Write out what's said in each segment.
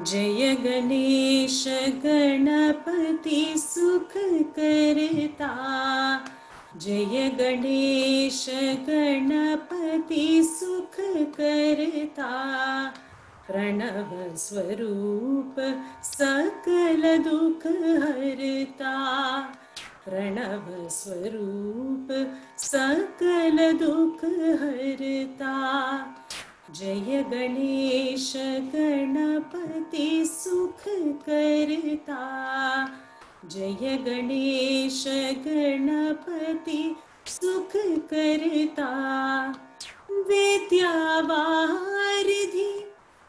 जय गणेश गणपति सुख करता। जय गणेश गणपति सुख करता। प्रणव स्वरूप सकल दुख हरता। प्रणव स्वरूप सकल दुख हरता। जय गणेश गणपति सुख करता। जय गणेश गणपति सुख करता। विद्यावारिधि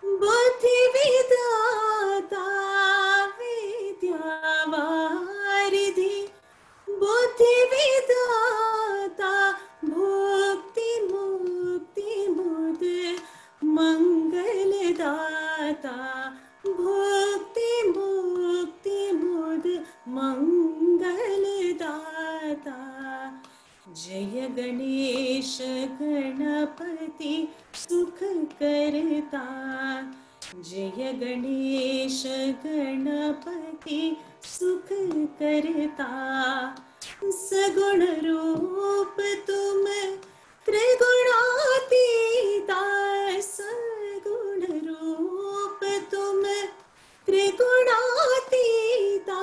बुद्धि विधाता। विद्यावारिधि बुद्धि विधाता। भुक्ति मुक्ति मुद मंगलदाता। भुक्ति मुक्ति मुद मंगलदाता। जय गणेश गणपति सुख करता। जय गणेश गणपति सुख करता। सगुण रूप तुम त्रिगुणातीता। सगुण रूप तुम त्रिगुणातीता।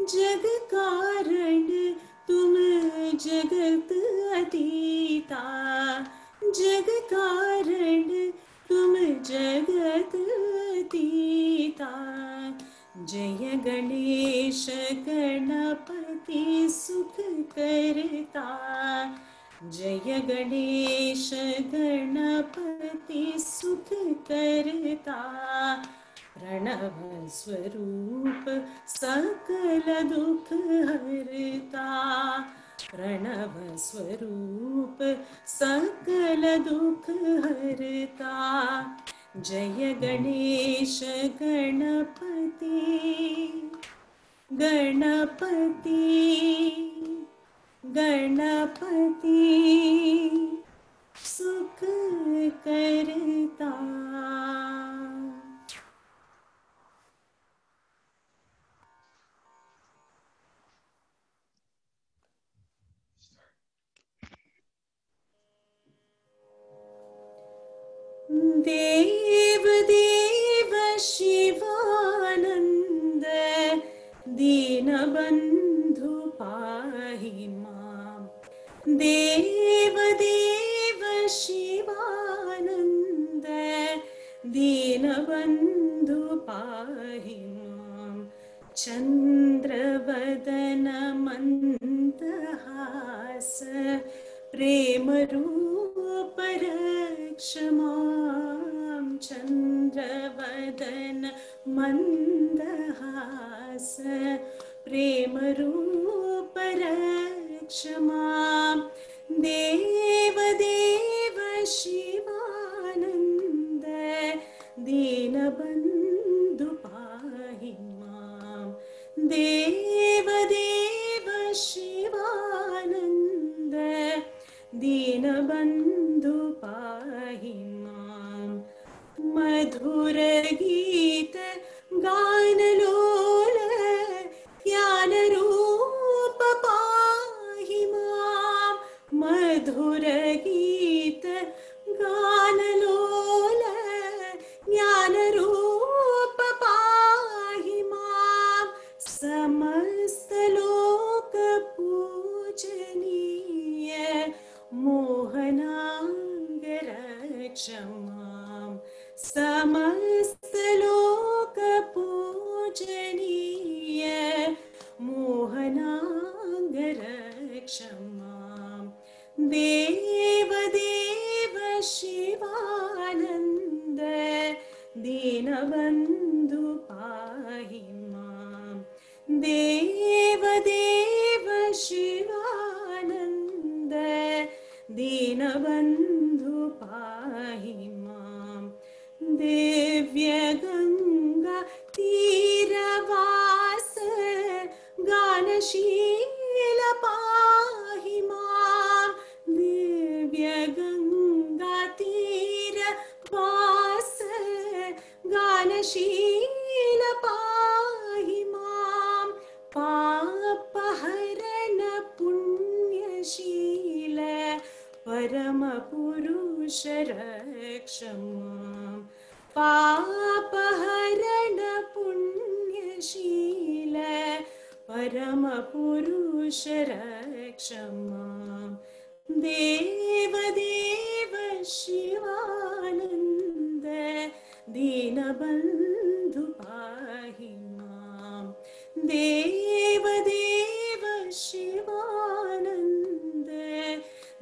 जग कारण तुम जगत अतीता। जग कारण तुम जगत अतीता। जय गणेश गणपति सुख करता। जय गणेश गणपति सुख करता। प्रणव स्वरूप सकल दुख हरता। प्रणव स्वरूप सकल दुख हरता। जय गणेश गणपति गणपति गणपति सुख करता। देव देव शिवानंद दीनबंधु पाहि मां। देव देव शिवानंद दीनबंधु पाहि मां। चंद्रवदन मंदहास प्रेम रूप रक्ष मां। चंद्रवदन मंदहास प्रेम रूप रक्ष मां। देव देव शिवानंद दीनबंधु पाहि मां। देव देव शिवानंद दीनबंधु पाहि मां। मधुर गीत गान लोल ज्ञान रूप पाहि मां। मधुर गीत गान लोल ज्ञान रूप पाहि मां। समस्त लोक पूजनीय मोहनांग रक्ष मां। समस्त लोक पूजनीय मोहनांग रक्ष मां। देव देव शिवानंद दीनबंधु पाहि मां। देव देव शिवानंद दीनबंधु पाहि मां। दिव्य गंगा तीरवास गानशील पाहि मां। दिव्य गंगा तीरवास गानशील परमपुरुष रक्ष मां पापहरण पुण्यशील परमपुरुष रक्ष मां देवदेव शिवानन्द दीनबन्धु पाहि मां देवदेव शिवानन्द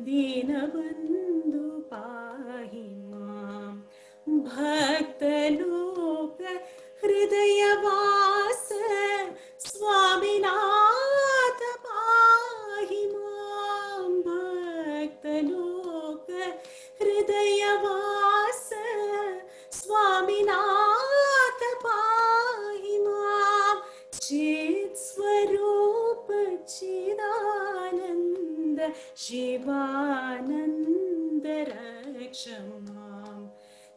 दीनबन्धु पाहि मां भक्तलोक हृदयवास स्वामिनाथ पाहि मां भक्तलोक हृदयवास स्वामिनाथ पाहि मां चित्स्वरूप चिदानन्द शिवानन्द रक्ष मां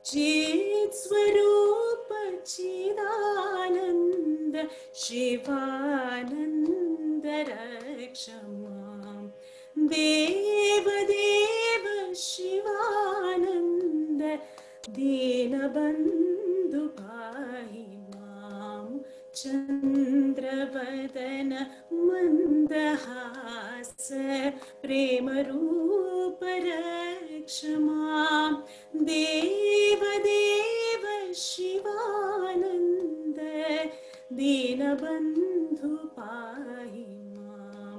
चित्स्वरूप चिदानन्द शिवानन्द रक्ष मां देवदेव शिवानन्द दीनबन्धु पाहि मां चन्द्रवदन मन्दहास प्रेमरूप रक्ष मां देवदेव शिवानन्द दीनबन्धु पाहि मां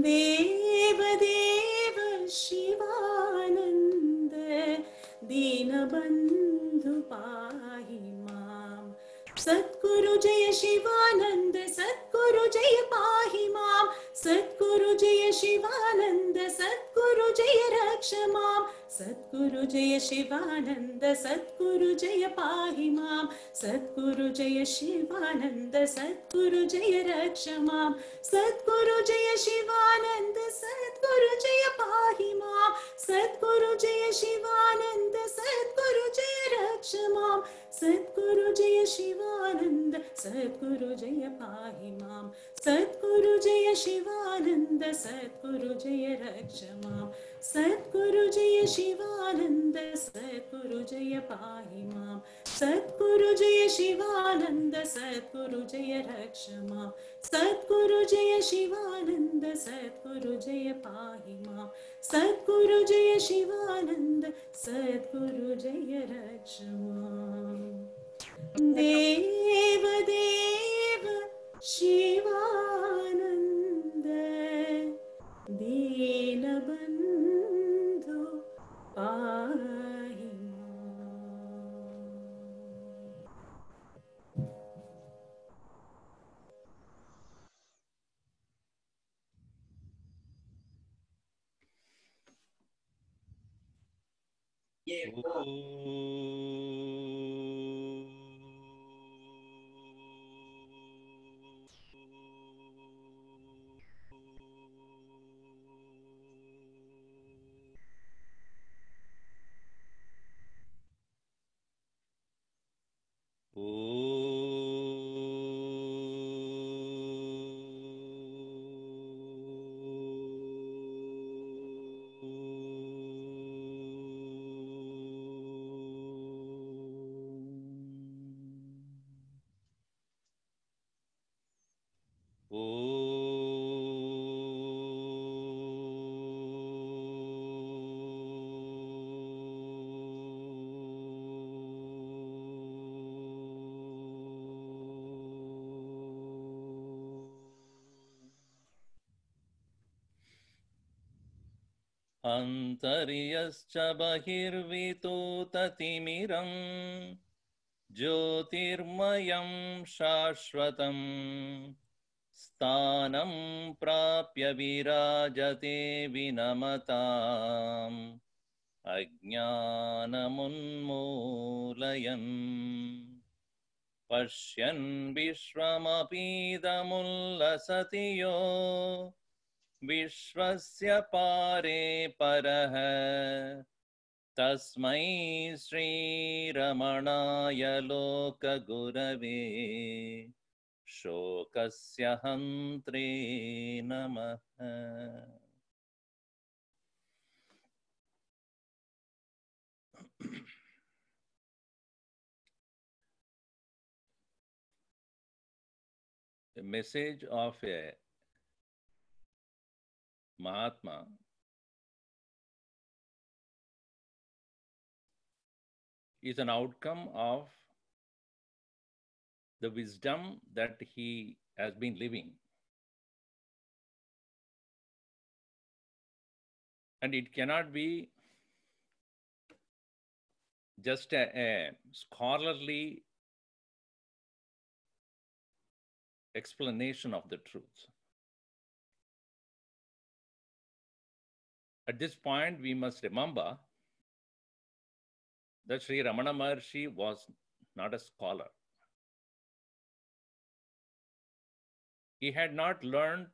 देवदेव शिवानन्द दीनबन्धु पाहि मां सद्गुरु जय शिवानन्द सद्गुरु जय पाहि मां सद्गुरु जय शिवानन्द सद्गुरु जय रक्ष मां सद्गुरु जय शिवानन्द सद्गुरु जय पाहि मां सद्गुरु जय शिवानन्द सद्गुरु जय रक्ष मां सद्गुरु जय शिवानन्द सद्गुरु जय पाहि मां सद्गुरु जय शिवानन्द सद्गुरु जय रक्ष मां सद्गुरु जय शिवानन्द सद्गुरु जय पाहि मां सद्गुरु जय शिवानन्द सद्गुरु जय रक्ष मां सद्गुरु जय शिवानन्द सद्गुरु जय पाहि मां सद्गुरु जय शिवानन्द सद्गुरु जय रक्ष मां सद्गुरु जय शिवानन्द सद्गुरु जय पाहि मां सद्गुरु जय शिवानन्द सद्गुरु जय रक्ष मां देवदेव शिवानन्द दीनबन्धु पाहि अन्तर्यश्च बहिर्वितोततिमिरं ज्योतिर्मयं शाश्वतं स्थानं प्राप्य विराजते विनमताम् अज्ञानमुन्मूलयन् पश्यन् विश्वमपीदमुल्लसति यो विश्वस्य पारे परः तस्मै श्रीरमणाय लोकगुरवे शोकस्य हन्त्रे नमः। The message of a Mahatma is an outcome of the wisdom that he has been living. And it cannot be just a scholarly explanation of the truth. At this point, we must remember that Sri Ramana Maharshi was not a scholar. He had not learned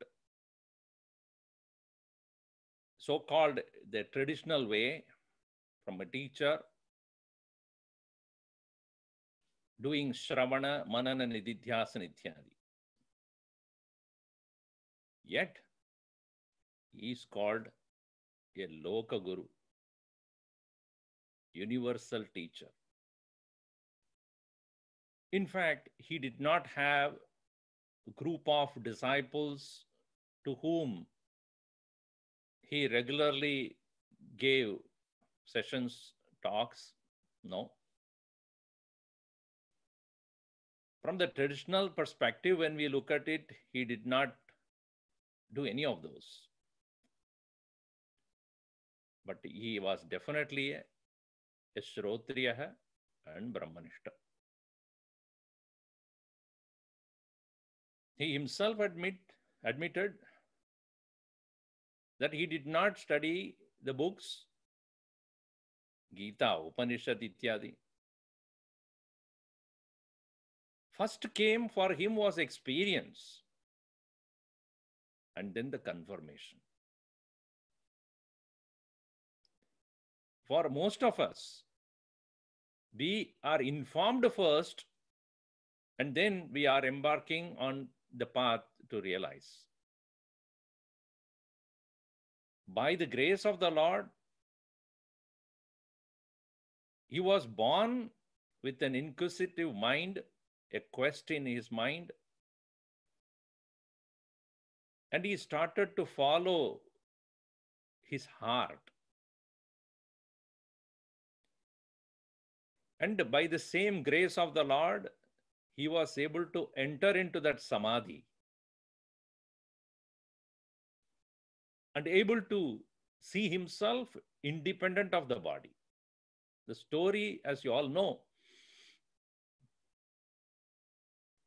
so-called the traditional way from a teacher, doing Shravana, Manana, Nididhyasana, Ityadi. Yet, he is called a Loka Guru, universal teacher. In fact, he did not have a group of disciples to whom he regularly gave sessions, talks. No. From the traditional perspective, when we look at it, he did not do any of those. But he was definitely a Shrotriya and Brahmanishta. He himself admitted that he did not study the books, Gita, Upanishad, Ityadi. First came for him was experience and then the confirmation. For most of us, we are informed first and then we are embarking on the path to realize. By the grace of the Lord, he was born with an inquisitive mind, a quest in his mind, and he started to follow his heart. And by the same grace of the Lord, he was able to enter into that samadhi and able to see himself independent of the body. The story, as you all know,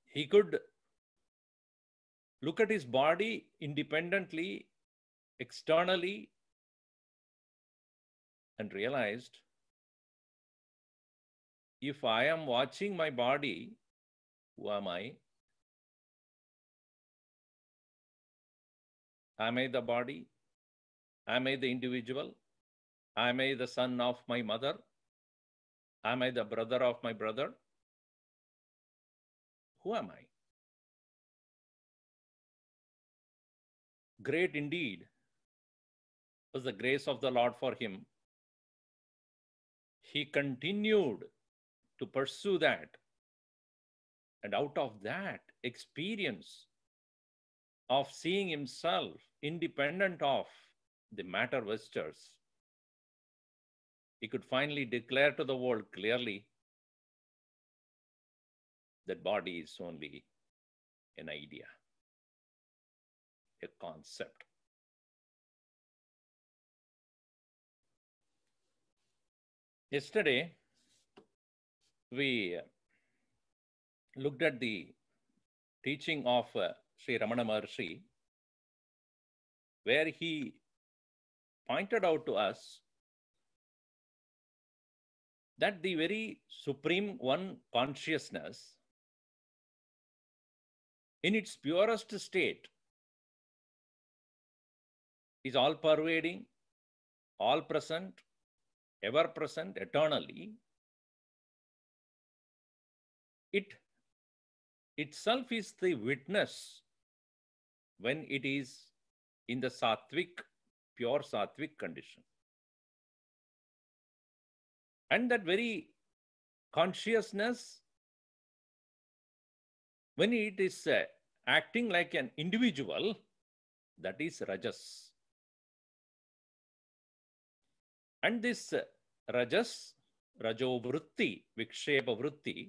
he could look at his body independently, externally, and realized, if I am watching my body, who am I? Am I the body? Am I the individual? Am I the son of my mother? Am I the brother of my brother? Who am I? Great indeed was the grace of the Lord for him. He continued to pursue that. And out of that experience of seeing himself independent of the matter vestures, he could finally declare to the world clearly that body is only an idea, a concept. Yesterday, we looked at the teaching of Sri Ramana Maharshi, where he pointed out to us that the very Supreme One consciousness, in its purest state, is all pervading, all present, ever present, eternally. It itself is the witness when it is in the sattvic, pure sattvic condition. And that very consciousness, when it is acting like an individual, that is rajas. And this rajas, rajo vritti, vikshepa vritti,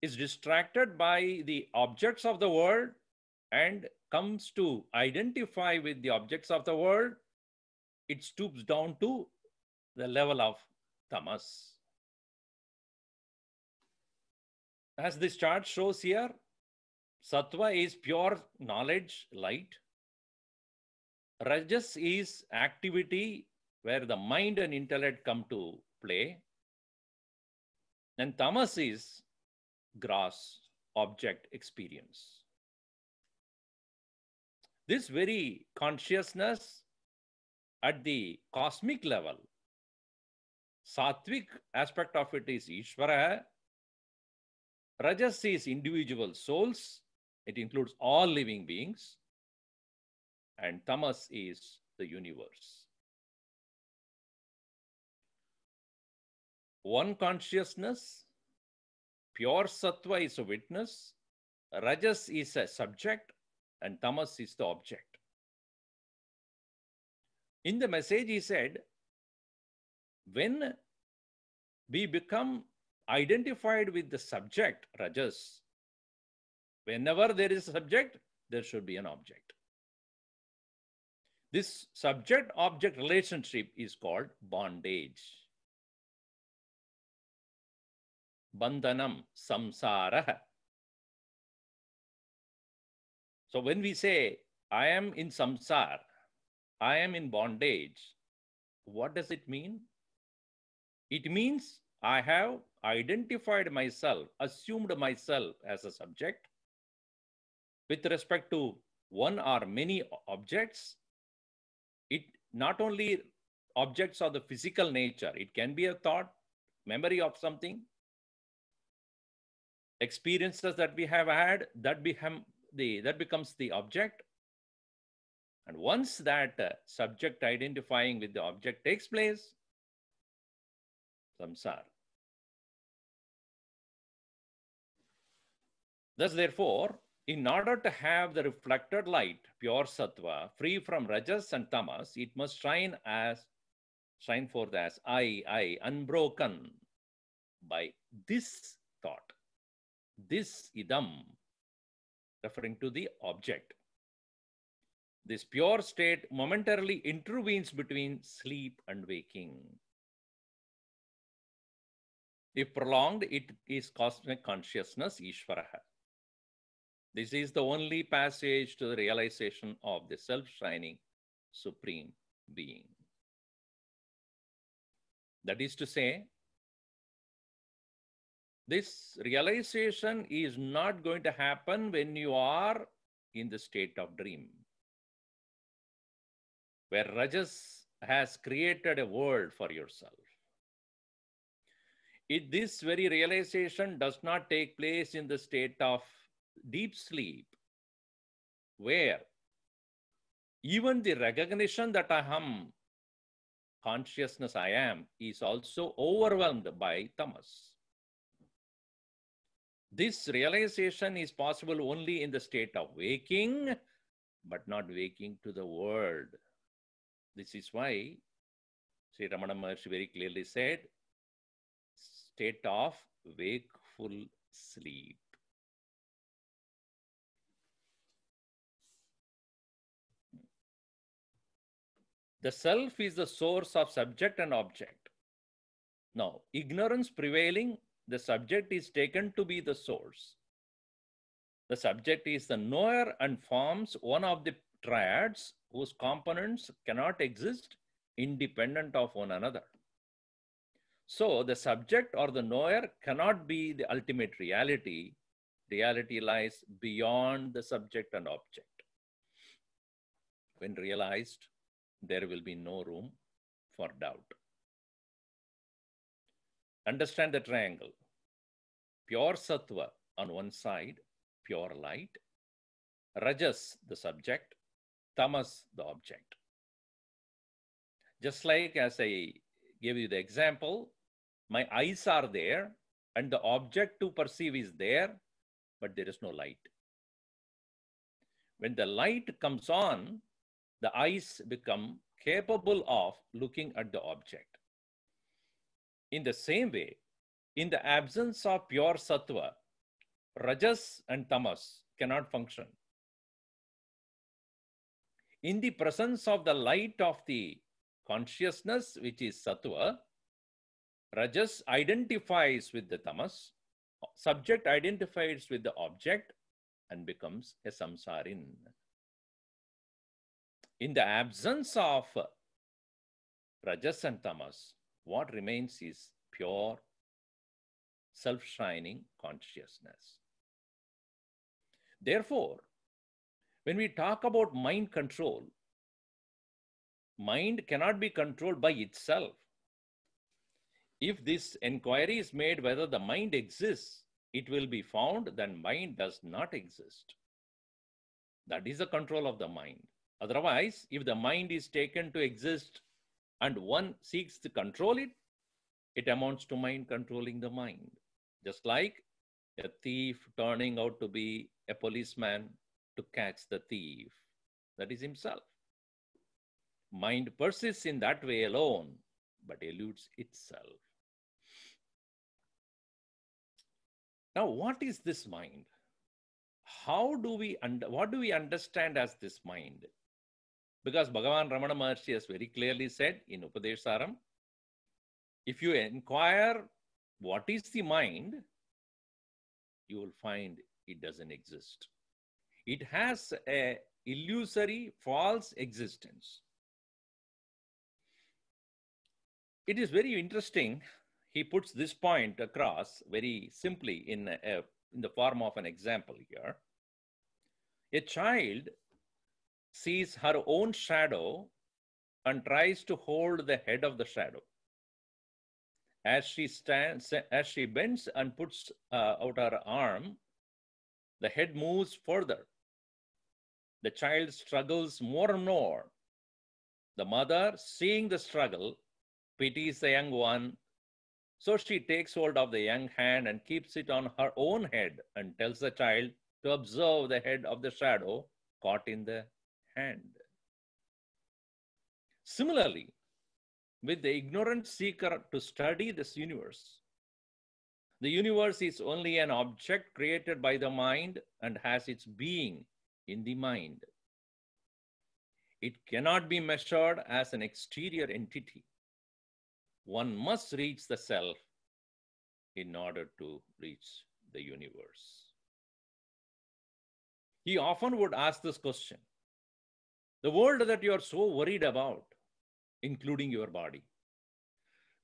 is distracted by the objects of the world and comes to identify with the objects of the world. It stoops down to the level of tamas. As this chart shows here, sattva is pure knowledge, light. Rajas is activity where the mind and intellect come to play. And tamas is gross object experience. This very consciousness at the cosmic level, sattvic aspect of it is Ishvara. Rajas is individual souls. It includes all living beings. And tamas is the universe. One consciousness, pure sattva is a witness, rajas is a subject, and tamas is the object. In the message, he said, when we become identified with the subject, rajas, whenever there is a subject, there should be an object. This subject-object relationship is called bondage. Bandhanam, samsara. So when we say, I am in samsara, I am in bondage, what does it mean? It means I have identified myself, assumed myself as a subject with respect to one or many objects. It not only objects of the physical nature, it can be a thought, memory of something, experiences that we have had, that becomes the object. And once that subject identifying with the object takes place, samsara. Thus, therefore, in order to have the reflected light, pure sattva, free from rajas and tamas, it must shine forth as I, unbroken by this thought, this idam, referring to the object. This pure state momentarily intervenes between sleep and waking. If prolonged, it is cosmic consciousness, Ishvaraha. This is the only passage to the realization of the self-shining supreme being. That is to say, this realization is not going to happen when you are in the state of dream, where Rajas has created a world for yourself. This very realization does not take place in the state of deep sleep, where even the recognition that Aham, consciousness I am, is also overwhelmed by tamas. This realization is possible only in the state of waking, but not waking to the world. This is why Sri Ramana Maharshi very clearly said, state of wakeful sleep. The self is the source of subject and object. Now, ignorance prevailing, the subject is taken to be the source. The subject is the knower and forms one of the triads whose components cannot exist independent of one another. So the subject or the knower cannot be the ultimate reality. Reality lies beyond the subject and object. When realized, there will be no room for doubt. Understand the triangle. Pure sattva on one side, pure light. Rajas, the subject. Tamas, the object. Just like as I gave you the example, my eyes are there and the object to perceive is there. but there is no light. When the light comes on, the eyes become capable of looking at the object. In the same way, in the absence of pure sattva, rajas and tamas cannot function. In the presence of the light of the consciousness, which is sattva, rajas identifies with the tamas, subject identifies with the object and becomes a samsarin. In the absence of rajas and tamas, what remains is pure, self-shining consciousness. Therefore, when we talk about mind control, mind cannot be controlled by itself. If this inquiry is made whether the mind exists, it will be found that mind does not exist. That is the control of the mind. Otherwise, if the mind is taken to exist and one seeks to control it, it amounts to mind controlling the mind. Just like a thief turning out to be a policeman to catch the thief. That is himself. Mind persists in that way alone, but eludes itself. Now, what is this mind? What do we understand as this mind? Because Bhagavan Ramana Maharshi has very clearly said in Upadesharam, if you inquire what is the mind, you will find it doesn't exist. It has an illusory, false existence. It is very interesting. He puts this point across very simply in the form of an example here. A child sees her own shadow and tries to hold the head of the shadow. As she bends and puts out her arm, the head moves further. The child struggles more and more. The mother, seeing the struggle, pities the young one. So she takes hold of the young hand and keeps it on her own head and tells the child to observe the head of the shadow caught in the hand. Similarly, with the ignorant seeker to study this universe, the universe is only an object created by the mind and has its being in the mind. It cannot be measured as an exterior entity. One must reach the self in order to reach the universe. He often would ask this question: the world that you are so worried about, including your body,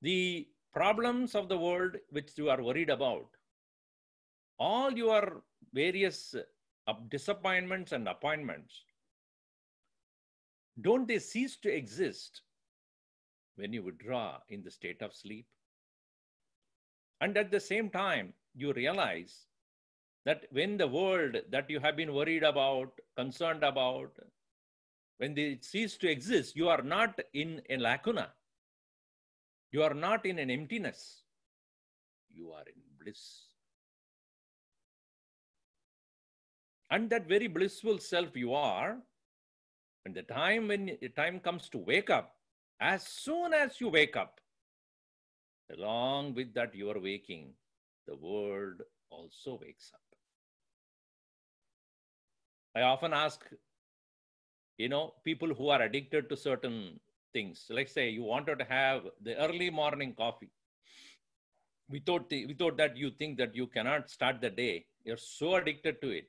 the problems of the world which you are worried about, all your various disappointments and appointments, don't they cease to exist when you withdraw in the state of sleep? And at the same time, you realize that when the world that you have been worried about, concerned about, when they cease to exist, you are not in a lacuna. You are not in an emptiness. You are in bliss. And that very blissful self you are, and the time when the time comes to wake up, as soon as you wake up, along with that you are waking, the world also wakes up. I often ask, people who are addicted to certain things. Let's say you wanted to have the early morning coffee. Without that, you think that you cannot start the day. You're so addicted to it.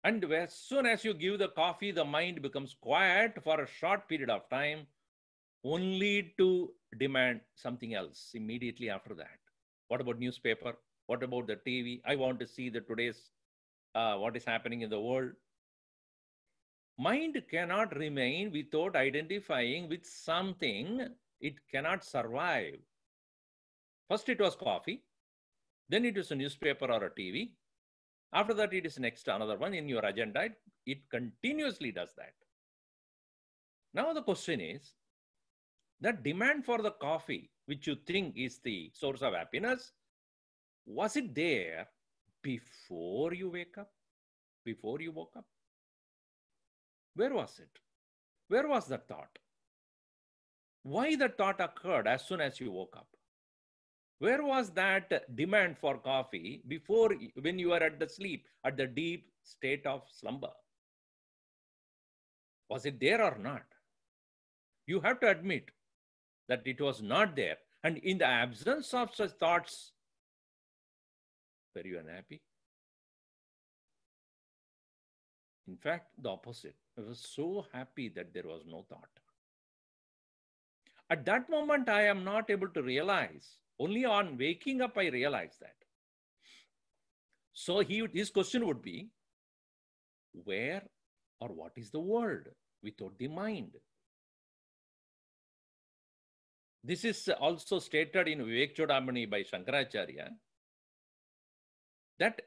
And as soon as you give the coffee, the mind becomes quiet for a short period of time, only to demand something else immediately after that. What about newspaper? What about the TV? I want to see the today's what is happening in the world. Mind cannot remain without identifying with something. It cannot survive. First it was coffee, then it is a newspaper or a TV. After that, it is next another one in your agenda. It continuously does that. Now the question is, that demand for the coffee, which you think is the source of happiness, Was it there before you wake up? Before you woke up? Where was it? Where was that thought? Why the thought occurred as soon as you woke up? Where was that demand for coffee before, when you were at the sleep, at the deep state of slumber? Was it there or not? You have to admit that it was not there. And in the absence of such thoughts, were you unhappy? In fact, the opposite. I was so happy that there was no thought. At that moment, I am not able to realize. Only on waking up, I realized that. So his question would be, where or what is the world without the mind? This is also stated in Vivek Chodamani by Shankaracharya, that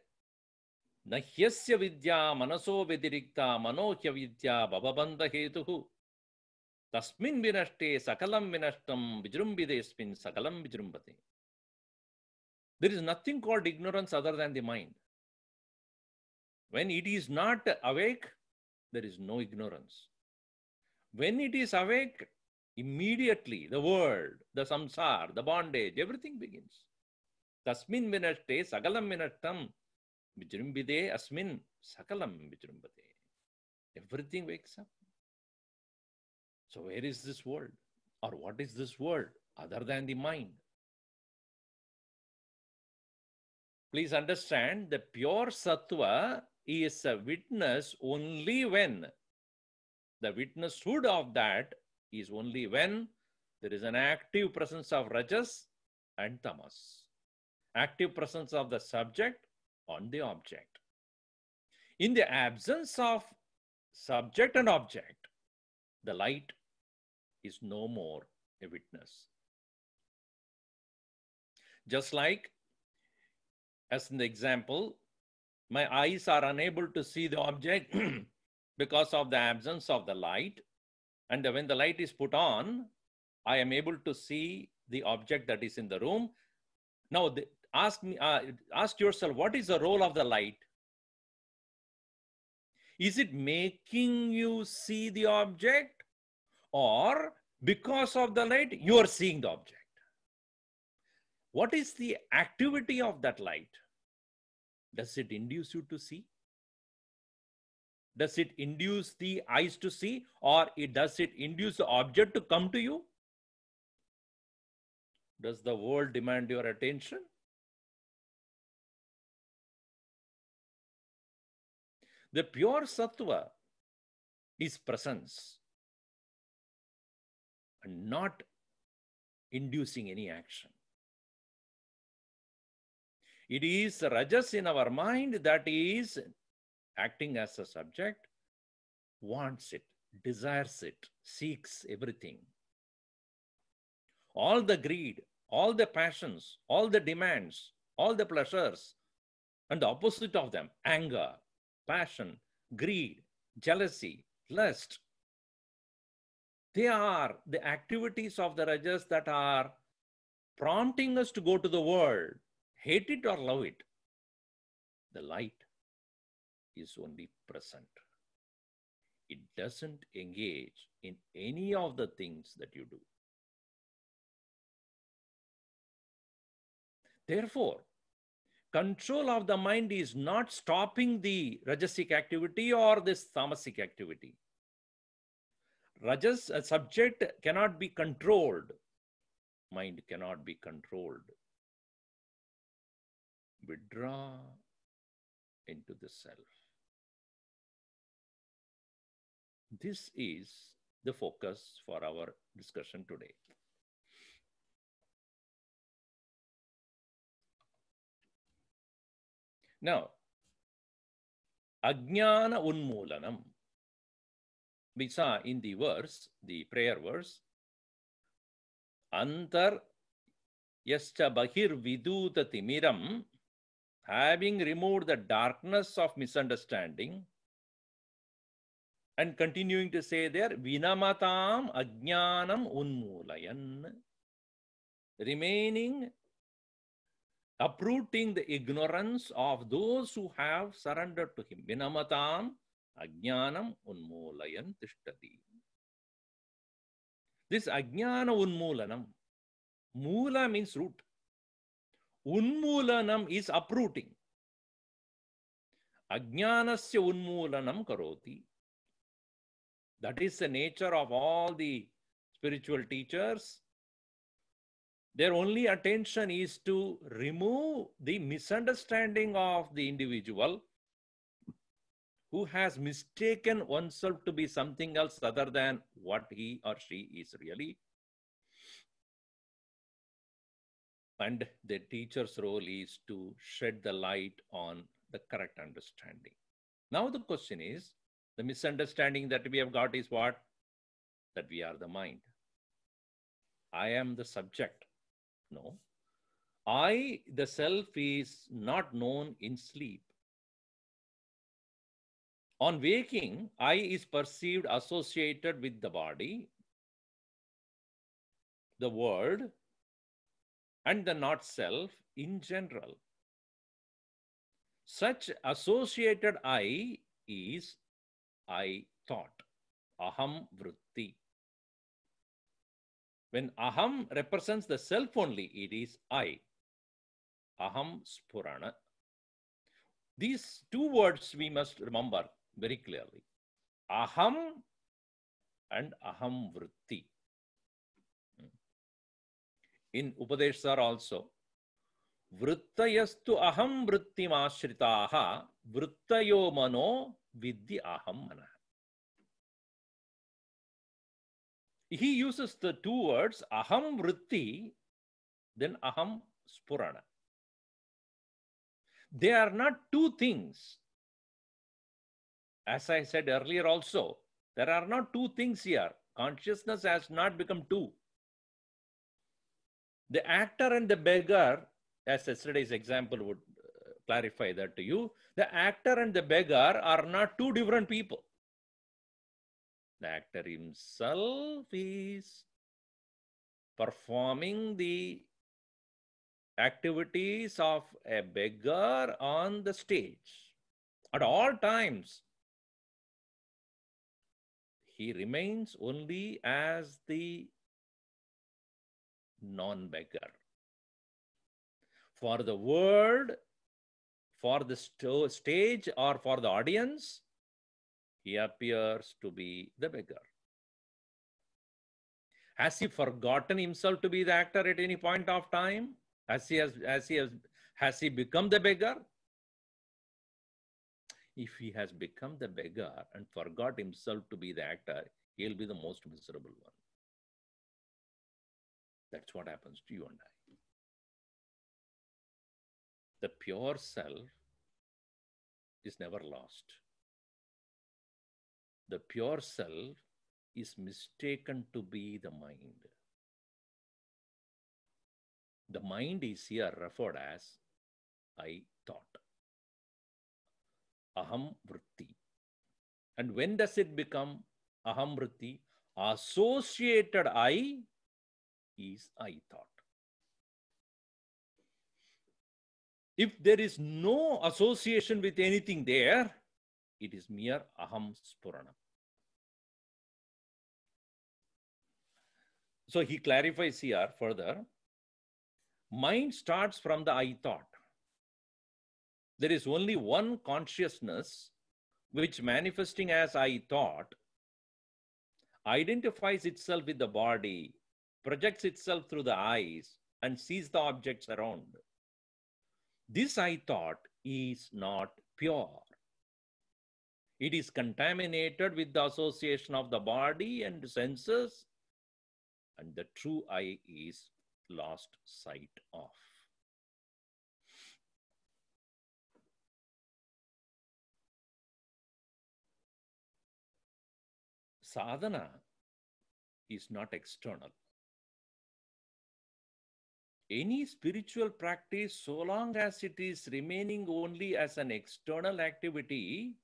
Nahyasya vidya manaso vidirikta manohya vidya bhavabandha hetuhu tasmin vinashte sakalam vinashtam vijrumbidesmin sakalam vijrumbate. There is nothing called ignorance other than the mind. When it is not awake, there is no ignorance. When it is awake, immediately the world, the samsara, the bondage, everything begins. Tasmin vinashte sakalam vinashtam vijrumbide asmin sakalam vijrumbate. Everything wakes up. So where is this world? Or what is this world other than the mind? Please understand, the pure sattva is a witness only when, the witnesshood of that is only when there is an active presence of rajas and tamas. Active presence of the subject on the object. In the absence of subject and object, the light is no more a witness. Just like, as in the example, my eyes are unable to see the object because of the absence of the light. And when the light is put on, I am able to see the object that is in the room. Now, ask yourself, what is the role of the light? Is it making you see the object, or because of the light, you are seeing the object? What is the activity of that light? Does it induce you to see? Does it induce the eyes to see, or does it induce the object to come to you? Does the world demand your attention? The pure sattva is presence and not inducing any action. It is rajas in our mind that is acting as a subject, wants it, desires it, seeks everything. All the greed, all the passions, all the demands, all the pleasures, and the opposite of them, anger, passion, greed, jealousy, lust. They are the activities of the rajas that are prompting us to go to the world, hate it or love it. The light is only present. It doesn't engage in any of the things that you do. Therefore, control of the mind is not stopping the rajasic activity or this tamasic activity. Rajas, a subject, cannot be controlled. Mind cannot be controlled. Withdraw into the self. This is the focus for our discussion today. Now, Ajnana Unmulanam. We saw in the verse, the prayer verse, Antar Yascha Bahir Viduta Timiram, having removed the darkness of misunderstanding, and continuing to say there, Vinamatam Ajnanam Unmulayan, remaining uprooting the ignorance of those who have surrendered to him. Vinamatam ajnanam unmulayan tishtati. This ajnana unmulanam, mula means root. Unmulanam is uprooting. Ajnanasya unmulanam karoti. That is the nature of all the spiritual teachers. Their only attention is to remove the misunderstanding of the individual who has mistaken oneself to be something else other than what he or she is really. And the teacher's role is to shed the light on the correct understanding. Now the question is, the misunderstanding that we have got is what? That we are the mind. I am the subject. No. I, the self, is not known in sleep. On waking, I is perceived associated with the body, the world, and the not self in general. Such associated I is I thought, aham vritti. When aham represents the self only, it is I, aham spurana. These two words we must remember very clearly. Aham and aham vritti. In Upadeshasar also, vrittayastu aham vrittim ashritaha vrittayo mano vidhi aham mana. He uses the two words aham vritti, then aham spurana. They are not two things. As I said earlier also, there are not two things here. Consciousness has not become two. The actor and the beggar, as yesterday's example would clarify that to you, the actor and the beggar are not two different people. The actor himself is performing the activities of a beggar on the stage. At all times, he remains only as the non-beggar. For the world, for the stage, or for the audience, he appears to be the beggar. Has he forgotten himself to be the actor at any point of time? Has he become the beggar? If he has become the beggar and forgot himself to be the actor, he'll be the most miserable one. That's what happens to you and I. The pure self is never lost. The pure self is mistaken to be the mind. The mind is here referred as I thought. Aham vritti. And when does it become aham vritti? Associated I is I thought. If there is no association with anything there, it is mere aham spurana. So he clarifies here further. Mind starts from the I thought. There is only one consciousness which, manifesting as I thought, identifies itself with the body, projects itself through the eyes, and sees the objects around. This I thought is not pure. It is contaminated with the association of the body and senses, and the true I is lost sight of. Sadhana is not external. Any spiritual practice, so long as it is remaining only as an external activity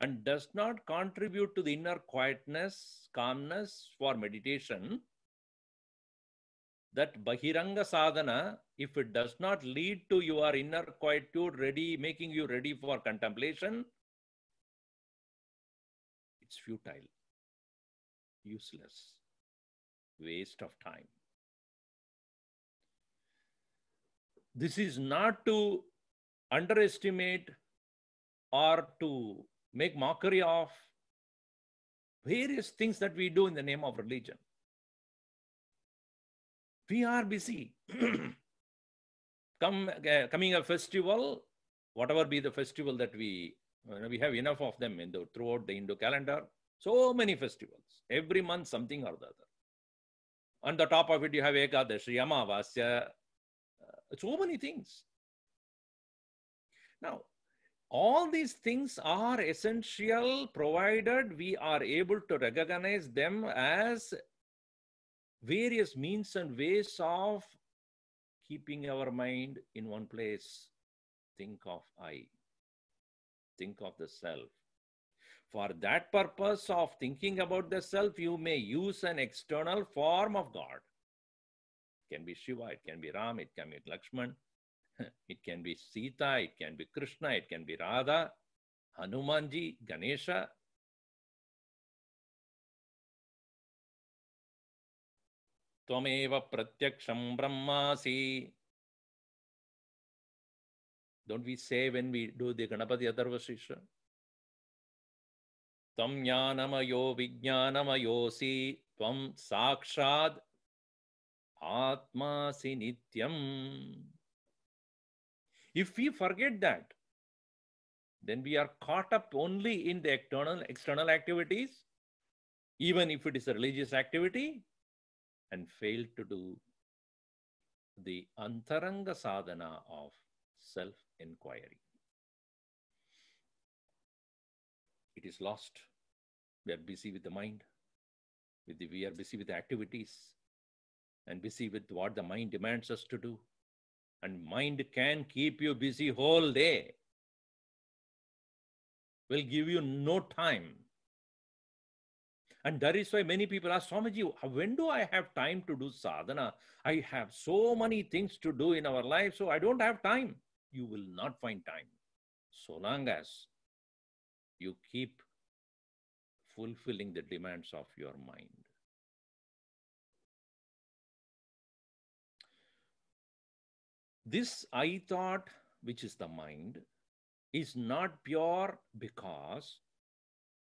and does not contribute to the inner quietness, calmness for meditation, that Bahiranga sadhana, if it does not lead to your inner quietude, making you ready for contemplation, it's futile, useless, waste of time. This is not to underestimate or to make mockery of various things that we do in the name of religion. We are busy. Coming a festival, whatever be the festival that we have enough of them throughout the Hindu calendar. So many festivals. Every month, something or the other. On the top of it, you have Ekadashi, Amavasya, so many things. Now, all these things are essential provided we are able to recognize them as various means and ways of keeping our mind in one place. Think of I. Think of the self. For that purpose of thinking about the self, you may use an external form of God. It can be Shiva, it can be Ram, it can be Lakshman, it can be Sita, it can be Krishna, it can be Radha, Hanumanji, Ganesha. Tvameva pratyaksham brahmasi. Don't we say when we do the Ganapati Atharva Shisha? Tvam jnanamayo vijnanamayosi tvam sakshad atmasi nityam. If we forget that, then we are caught up only in the external activities, even if it is a religious activity, and fail to do the antaranga sadhana of self-inquiry. It is lost. We are busy with the mind. We are busy with the activities and busy with what the mind demands us to do. And mind can keep you busy whole day. Will give you no time. And that is why many people ask, Swamiji, when do I have time to do sadhana? I have so many things to do in our life, so I don't have time. You will not find time. So long as you keep fulfilling the demands of your mind. This I thought, which is the mind, is not pure because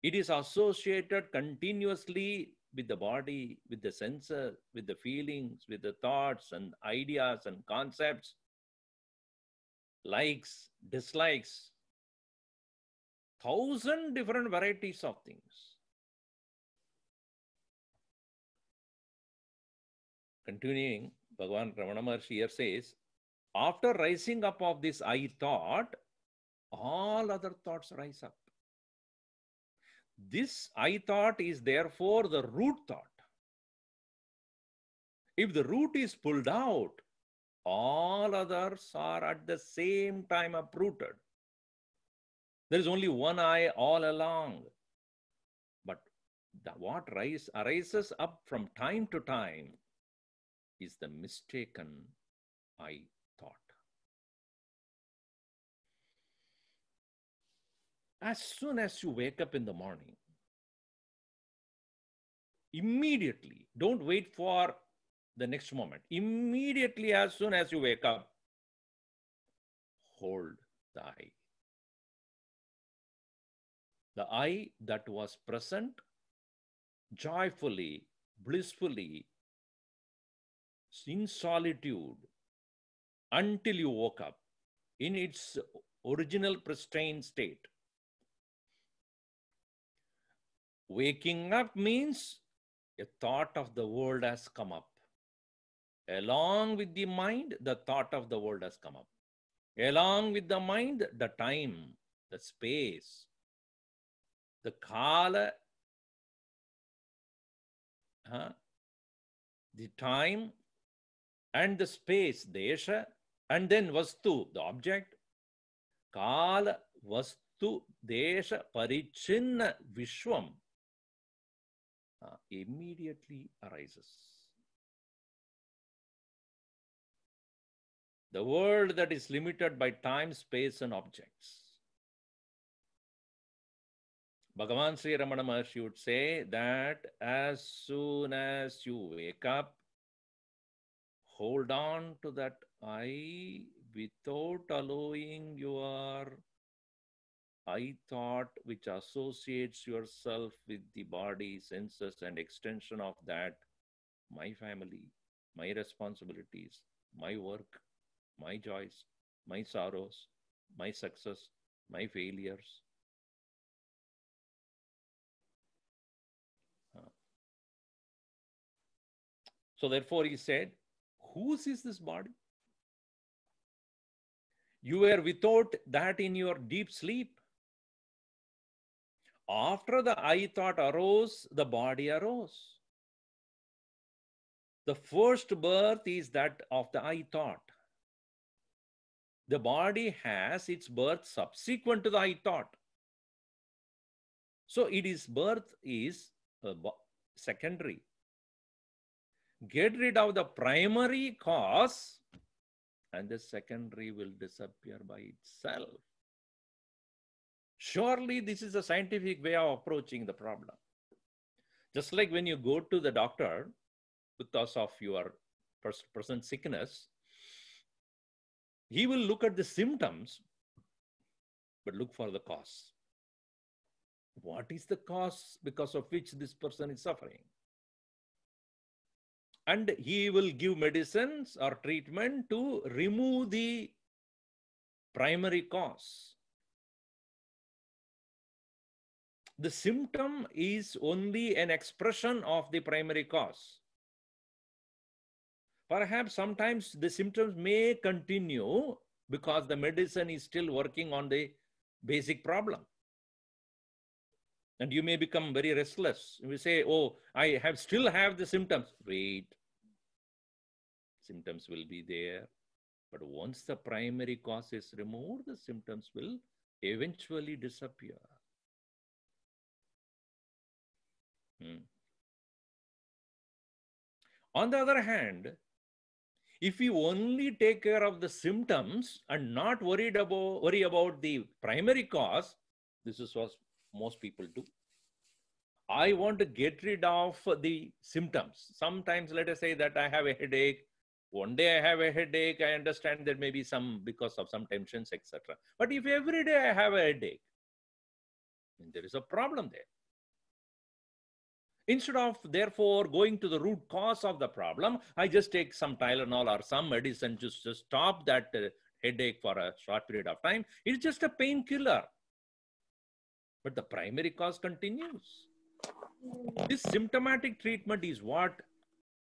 it is associated continuously with the body, with the senses, with the feelings, with the thoughts and ideas and concepts, likes, dislikes, 1,000 different varieties of things. Continuing, Bhagavan Ramana Maharshi here says, after rising up of this I thought, all other thoughts rise up. This I thought is therefore the root thought. If the root is pulled out, all others are at the same time uprooted. There is only one I all along. But what arises up from time to time is the mistaken I thought. As soon as you wake up in the morning, immediately, don't wait for the next moment. Immediately, as soon as you wake up, hold the I. The I that was present joyfully, blissfully, in solitude, until you woke up in its original pristine state. Waking up means a thought of the world has come up. Along with the mind, the thought of the world has come up. Along with the mind, the time, the space, the kala, the time and the space, desha, and then vastu, the object. Kala, vastu, desha, parichinna, vishwam immediately arises. the world that is limited by time, space, and objects. Bhagavan Sri Ramana Maharshi would say that as soon as you wake up, hold on to that I without allowing your I thought, which associates yourself with the body, senses, and extension of that, my family, my responsibilities, my work, my joys, my sorrows, my success, my failures. So therefore he said, whose is this body? You were without that in your deep sleep. After the I thought arose, the body arose. The first birth is that of the I thought. The body has its birth subsequent to the I thought. So its birth is secondary. Get rid of the primary cause and the secondary will disappear by itself. Surely this is a scientific way of approaching the problem. Just like when you go to the doctor because of your present sickness, he will look at the symptoms, but look for the cause. What is the cause because of which this person is suffering? And he will give medicines or treatment to remove the primary cause. The symptom is only an expression of the primary cause. Perhaps sometimes the symptoms may continue because the medicine is still working on the basic problem. And you may become very restless. You say, oh, I still have the symptoms. Wait. Symptoms will be there. But once the primary cause is removed, the symptoms will eventually disappear. On the other hand, if we only take care of the symptoms and not worry about the primary cause, this is what most people do. I want to get rid of the symptoms. Sometimes let us say that I have a headache. One day I have a headache. I understand that maybe because of some tensions, etc. But if every day I have a headache, then there is a problem there. Instead of, therefore, going to the root cause of the problem, I just take some Tylenol or some medicine just to stop that headache for a short period of time. It's just a painkiller. But the primary cause continues. This symptomatic treatment is what,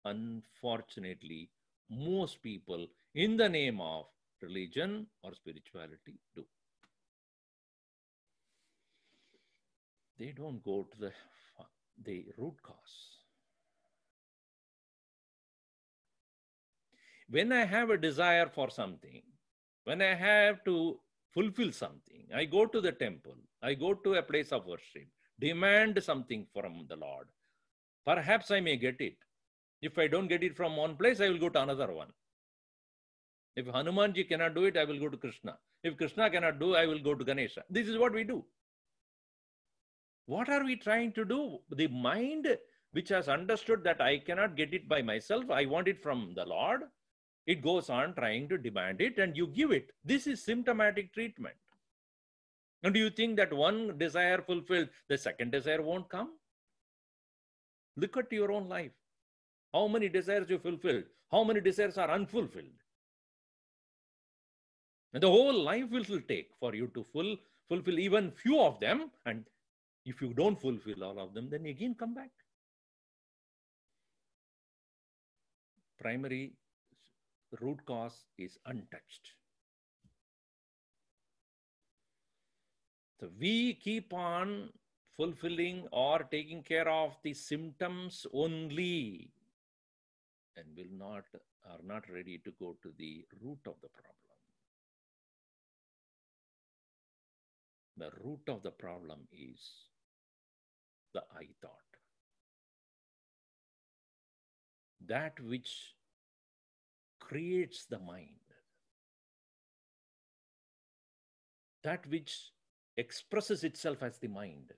unfortunately, most people in the name of religion or spirituality do. They don't go to the root cause. When I have a desire for something, when I have to fulfill something, I go to the temple, I go to a place of worship, demand something from the Lord. Perhaps I may get it. If I don't get it from one place, I will go to another one. If Hanumanji cannot do it, I will go to Krishna. If Krishna cannot do, I will go to Ganesha. This is what we do. What are we trying to do? The mind, which has understood that I cannot get it by myself, I want it from the Lord, it goes on trying to demand it and you give it. This is symptomatic treatment. And do you think that one desire fulfilled, the second desire won't come? Look at your own life. How many desires you fulfilled? How many desires are unfulfilled? And the whole life will take for you to fulfill even few of them. And if you don't fulfill all of them, then again come back. Primary root cause is untouched. So we keep on fulfilling or taking care of the symptoms only and are not ready to go to the root of the problem. The root of the problem is the I thought. That which creates the mind, that which expresses itself as the mind.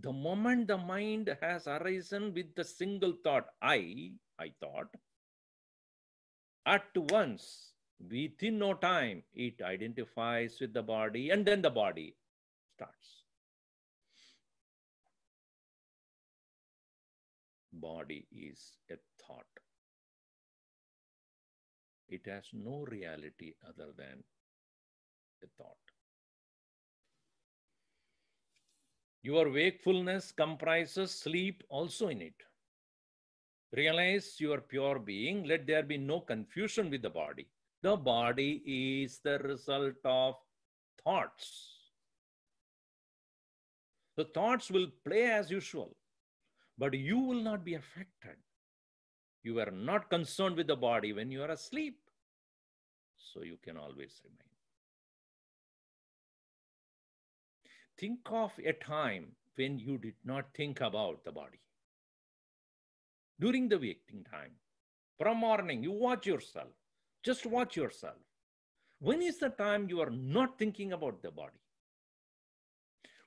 The moment the mind has arisen with the single thought, I thought, at once, within no time, it identifies with the body, and then the body starts. Body is a thought. It has no reality other than a thought. Your wakefulness comprises sleep also in it. Realize your pure being. Let there be no confusion with the body. The body is the result of thoughts. The thoughts will play as usual, but you will not be affected. You are not concerned with the body when you are asleep, so you can always remain. Think of a time when you did not think about the body. During the waking time, from morning, you watch yourself. Just watch yourself. When is the time you are not thinking about the body?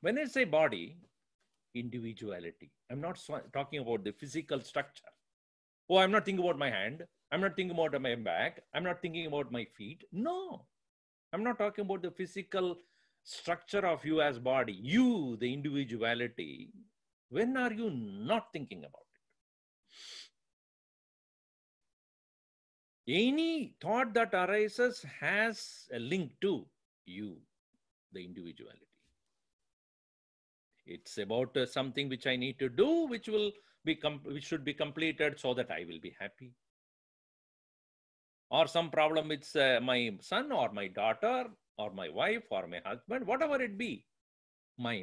When I say body, individuality. I'm not talking about the physical structure. Oh, I'm not thinking about my hand. I'm not thinking about my back. I'm not thinking about my feet. No, I'm not talking about the physical structure of you as body. You, the individuality. When are you not thinking about it? Any thought that arises has a link to you, the individuality. It's about something which I need to do, which should be completed so that I will be happy. Or some problem with my son or my daughter or my wife or my husband, whatever it be. My.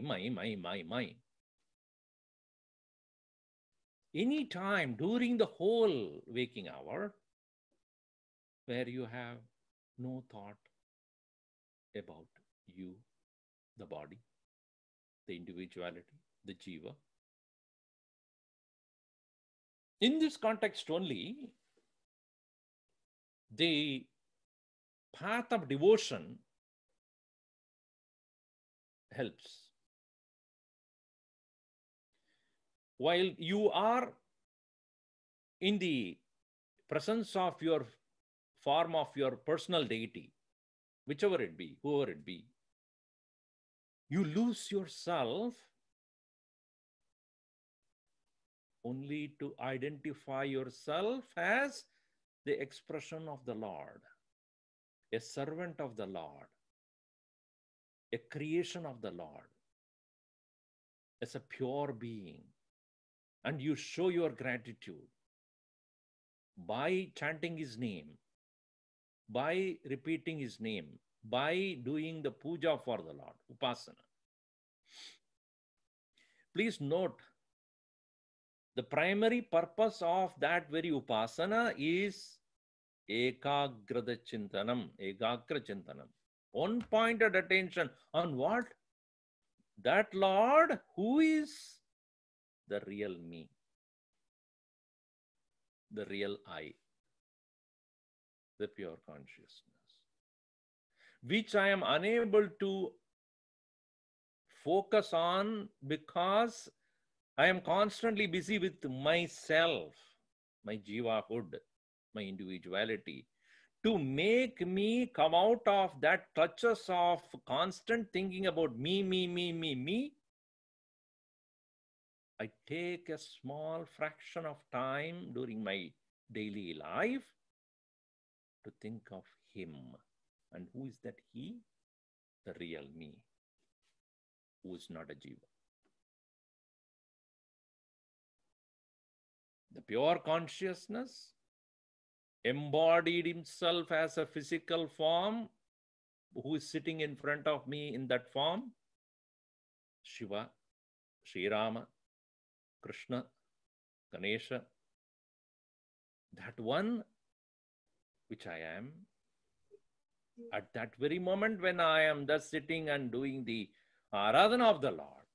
Any time during the whole waking hour where you have no thought about you, the body, the individuality, the jiva. In this context only, the path of devotion helps. While you are in the presence of your form of your personal deity, whichever it be, whoever it be, you lose yourself only to identify yourself as the expression of the Lord, a servant of the Lord, a creation of the Lord, as a pure being. And you show your gratitude by chanting his name, by repeating his name, by doing the puja for the Lord, upasana. Please note, the primary purpose of that very upasana is ekagrada chintanam, ekagra chintanam. One-pointed attention on what? That Lord who is the real me, the real I, the pure consciousness, which I am unable to focus on because I am constantly busy with myself, my jivahood, my individuality, to make me come out of that clutches of constant thinking about me. I take a small fraction of time during my daily life to think of him. And who is that he? The real me, who is not a jiva. The pure consciousness embodied himself as a physical form, who is sitting in front of me in that form? Shiva, Sri Rama, Krishna, Ganesha. That one which I am, at that very moment when I am thus sitting and doing the Aradhana of the Lord,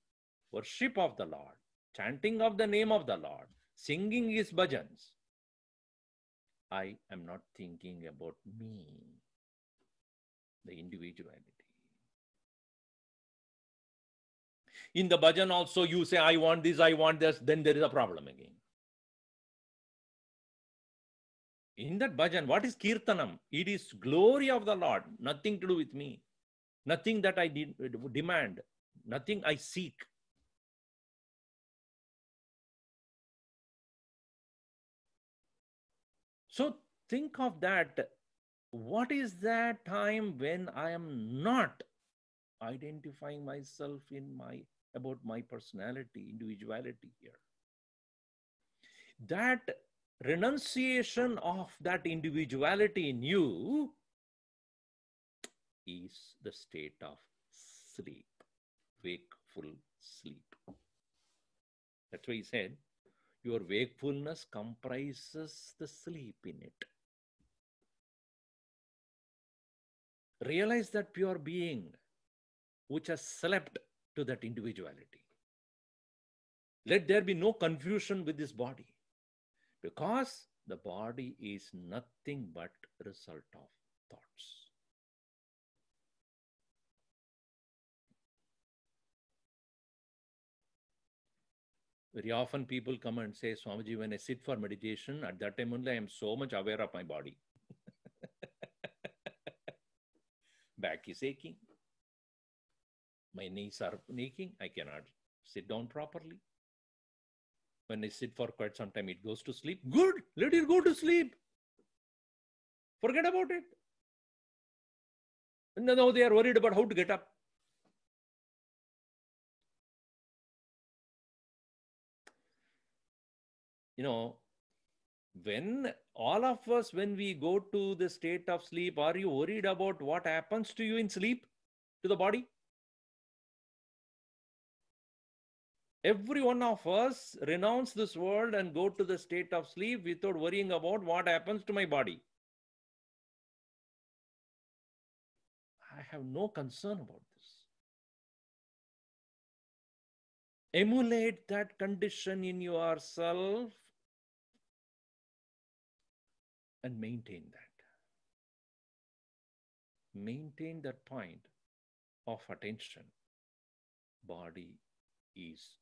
worship of the Lord, chanting of the name of the Lord, singing his bhajans, I am not thinking about me, the individuality. In the bhajan also, you say, I want this, I want this, then there is a problem again. In that bhajan, what is kirtanam? It is glory of the Lord, nothing to do with me, nothing that I demand, nothing I seek. So think of that. What is that time when I am not identifying myself about my personality, individuality here? That renunciation of that individuality in you is the state of sleep, wakeful sleep. That's why he said, your wakefulness comprises the sleep in it. Realize that pure being which has slept to that individuality. Let there be no confusion with this body, because the body is nothing but result of thoughts. Very often people come and say, Swamiji, when I sit for meditation, at that time only I am so much aware of my body. Back is aching. My knees are aching. I cannot sit down properly. When I sit for quite some time, it goes to sleep. Good, let it go to sleep. Forget about it. And now they are worried about how to get up. You know, when all of us, when we go to the state of sleep, are you worried about what happens to you in sleep, to the body? Every one of us renounce this world and go to the state of sleep without worrying about what happens to my body. I have no concern about this. Emulate that condition in yourself and maintain that. Maintain that point of attention. Body is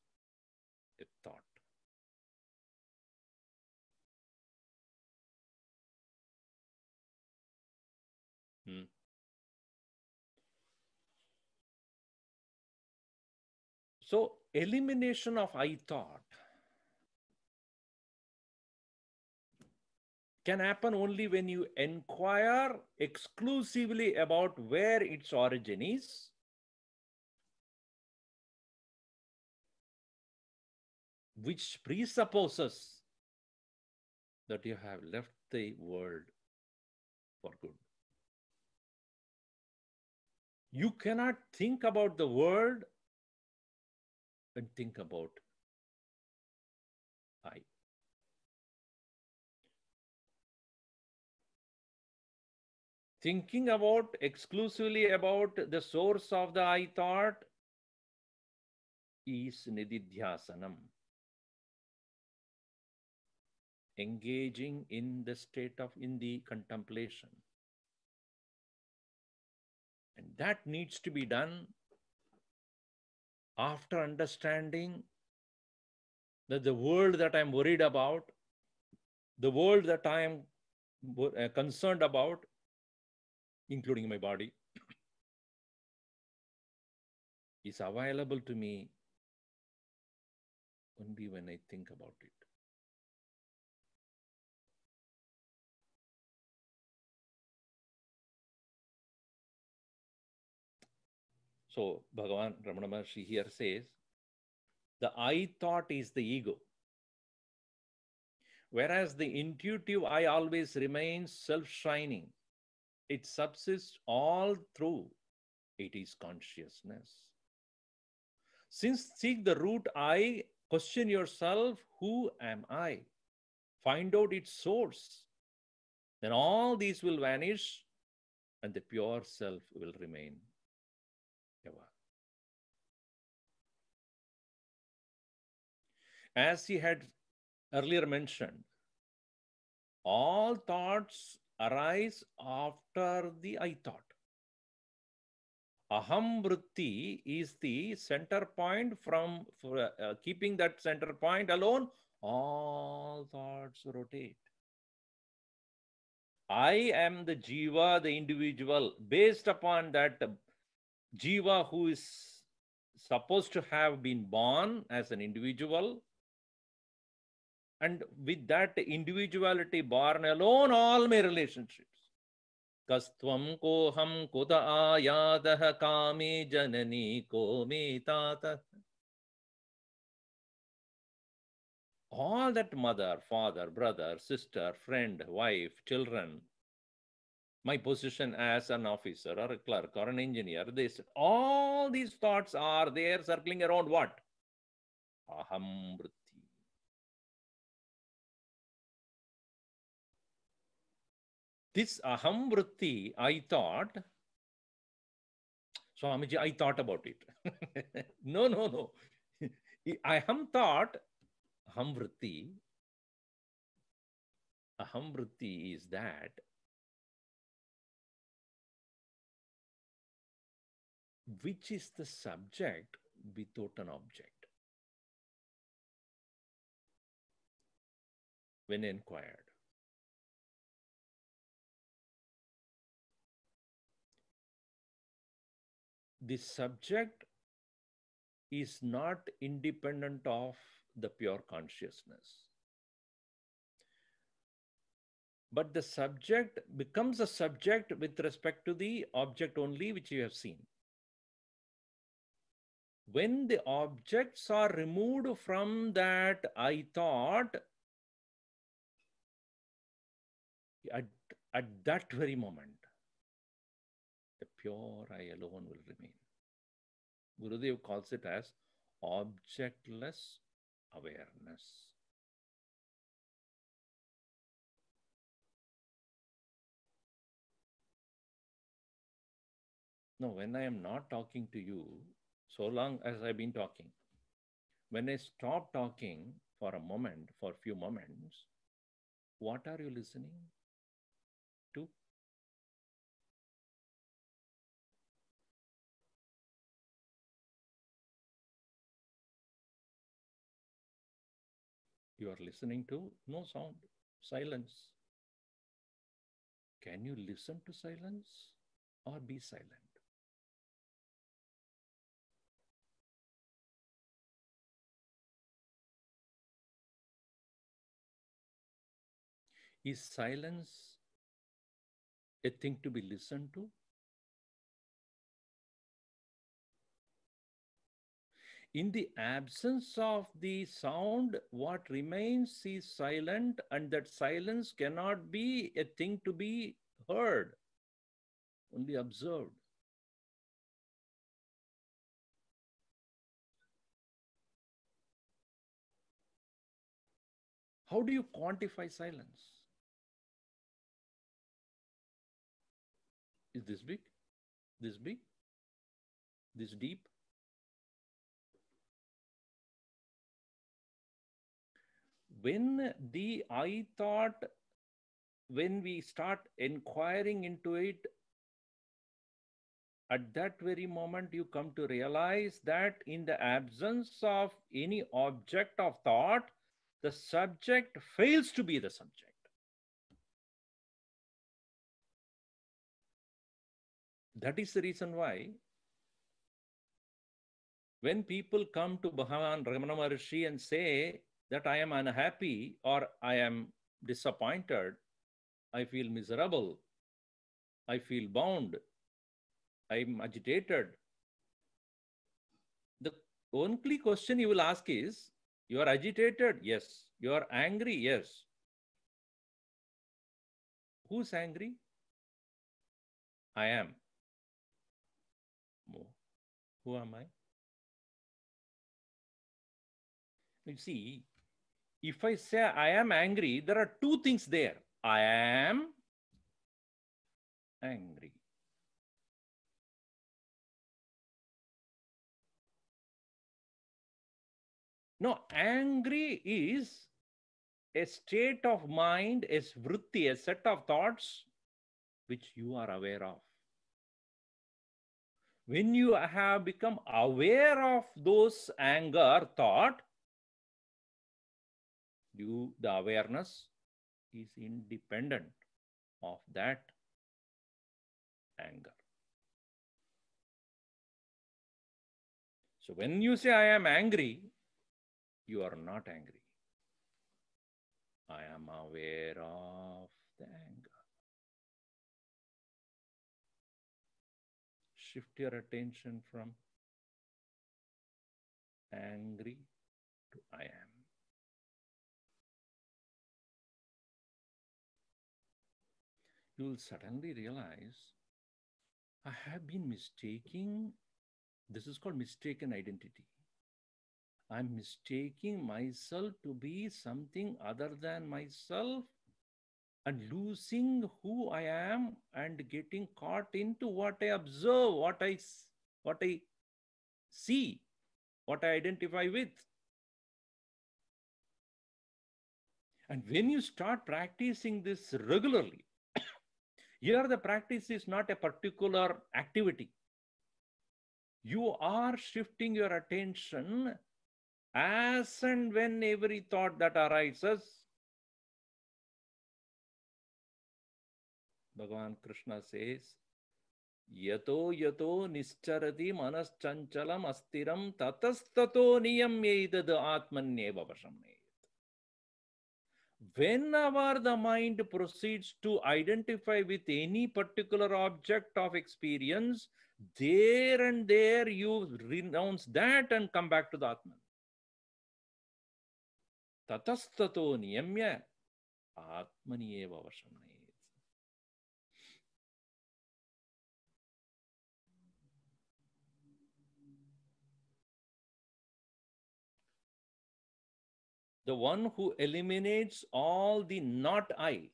a thought. So, elimination of I thought can happen only when you inquire exclusively about where its origin is, which presupposes that you have left the world for good. You cannot think about the world and think about I. Thinking about exclusively about the source of the I thought is nididhyasanam. Engaging in the state of, in the contemplation. And that needs to be done after understanding that the world that I'm worried about, the world that I am concerned about, including my body, is available to me only when I think about it. So Bhagavan Ramana Maharshi here says, the I thought is the ego, whereas the intuitive I always remains self-shining. It subsists all through. It is consciousness. Since seek the root I, question yourself, who am I? Find out its source. Then all these will vanish and the pure self will remain ever. As he had earlier mentioned, all thoughts arise after the I thought. Aham vritti is the center point. From keeping that center point alone, all thoughts rotate. I am the jiva, the individual. Based upon that jiva who is supposed to have been born as an individual, and with that individuality born alone, all my relationships. Kastvam koham kuta ayadah kame janani ko me tata. All that mother, father, brother, sister, friend, wife, children, my position as an officer or a clerk or an engineer, this, all these thoughts are there circling around what? Aham vritti. This aham vritti, I thought, Swamiji, I thought about it. No. Aham thought, aham vritti is that which is the subject without an object. When inquired, the subject is not independent of the pure consciousness. But the subject becomes a subject with respect to the object only, which you have seen. When the objects are removed from that I thought, at that very moment, the pure I alone will remain. Gurudev calls it as objectless awareness. Now, when I am not talking to you, so long as I've been talking, when I stop talking for a moment, for a few moments, what are you listening to? You are listening to no sound, silence. Can you listen to silence or be silent? Is silence a thing to be listened to? In the absence of the sound, what remains is silent, and that silence cannot be a thing to be heard, only observed. How do you quantify silence? Is this big? This big? This deep? When the I thought, when we start inquiring into it, at that very moment you come to realize that in the absence of any object of thought, the subject fails to be the subject. That is the reason why when people come to Bhagavan Ramana Maharshi and say that I am unhappy or I am disappointed, I feel miserable, I feel bound, I am agitated, the only question you will ask is, you are agitated? Yes. You are angry? Yes. Who's angry? I am. Who am I? You see, if I say I am angry, there are two things there. I am angry. No, angry is a state of mind, a vritti, a set of thoughts which you are aware of. When you have become aware of those anger thought, the awareness is independent of that anger. So when you say I am angry, you are not angry. I am aware of the anger. Shift your attention from angry to I am. You will suddenly realize I have been mistaking. This is called mistaken identity. I'm mistaking myself to be something other than myself and losing who I am and getting caught into what I observe, what I see, what I identify with. And when you start practicing this regularly, here the practice is not a particular activity. You are shifting your attention as and when every thought that arises. Bhagavan Krishna says, Yato yato nischarati manaschancchalam astiram tatastato niyamyedad atmanyeva vashamneyat. Whenever the mind proceeds to identify with any particular object of experience, there and there you renounce that and come back to the Atman. Tatastato niyamya atmanyeva vashamneyat. The one who eliminates all the not I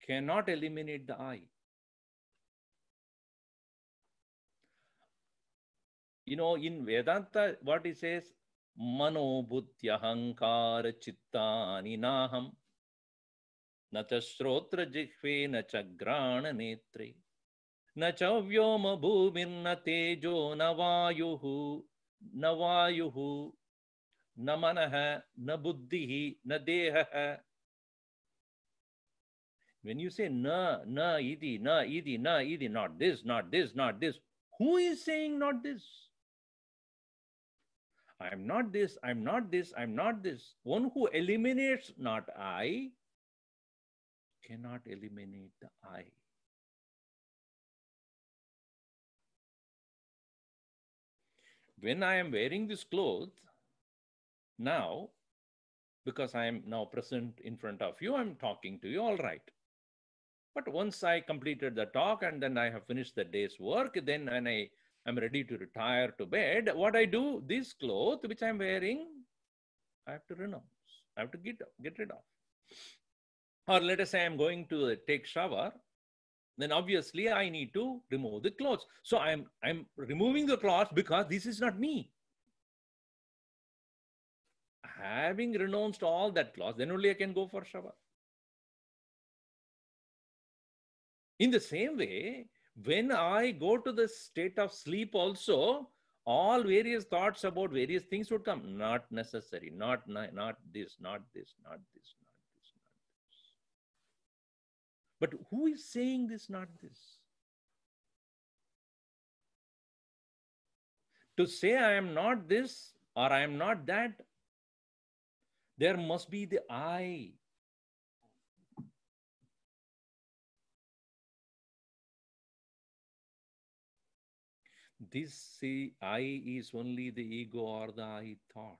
cannot eliminate the I. You know, in Vedanta, what it says, Mano buddhya hankara chittani naham na cha shrotra jihve na cha grana netre na cha vyoma bhumir na tejo na vayuhu na manaha na buddhihi na dehaha. When you say na idi, not this, not this, not this, who is saying not this? I'm not this, I'm not this, I'm not this. One who eliminates not I cannot eliminate the I. When I am wearing this cloth, now, because I am now present in front of you, I'm talking to you, all right. But once I completed the talk and then I have finished the day's work, then when I am ready to retire to bed, what I do, this cloth which I'm wearing, I have to renounce. I have to get rid of. Or let us say I'm going to take shower, then obviously I need to remove the clothes. So I'm removing the clothes because this is not me. Having renounced all that clothes, then only I can go for shower. In the same way, when I go to the state of sleep also, all various thoughts about various things would come. Not necessary, not this, not this, not this, not this. But who is saying this, not this? To say I am not this or I am not that, there must be the I. This I is only the ego or the I thought.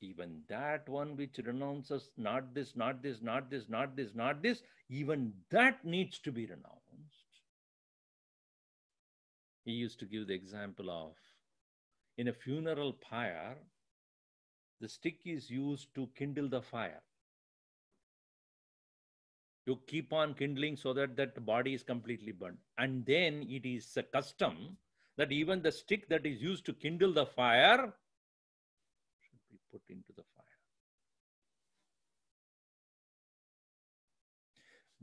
Even that one which renounces not this, not this, not this, not this, not this, even that needs to be renounced. He used to give the example of, in a funeral pyre, the stick is used to kindle the fire. You keep on kindling so that that body is completely burnt. And then it is a custom that even the stick that is used to kindle the fire should be put into the fire.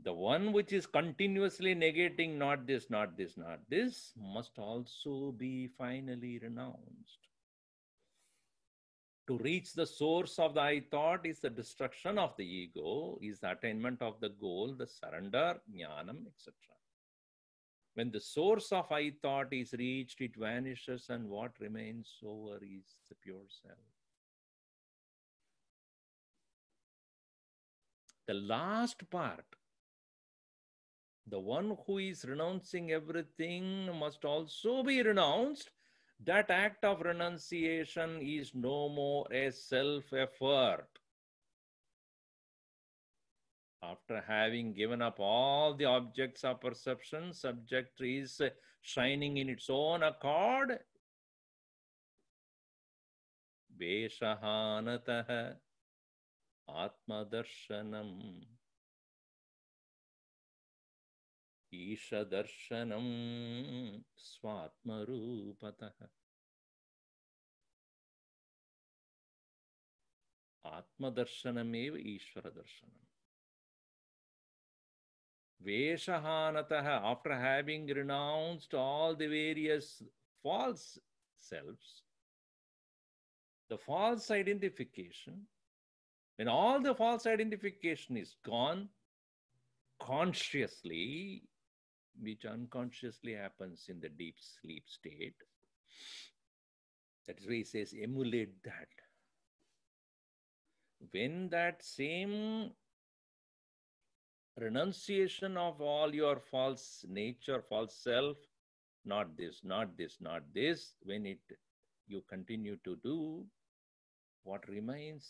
The one which is continuously negating not this, not this, not this, must also be finally renounced. To reach the source of the I thought is the destruction of the ego, is the attainment of the goal, the surrender, jnanam, etc. When the source of I thought is reached, it vanishes, and what remains over is the pure self. The last part, the one who is renouncing everything must also be renounced. That act of renunciation is no more a self-effort. After having given up all the objects of perception, subject is shining in its own accord. Veshahanatah atmadarshanam Ishadarshanam Swatmarupatah. Atmadarshanam eva Ishwaradarshanam. Veshahanatah, after having renounced all the various false selves, the false identification, when all the false identification is gone, consciously, which unconsciously happens in the deep sleep state, that is why he says emulate that. When that same renunciation of all your false nature, false self, not this, not this, not this, when you continue to do, what remains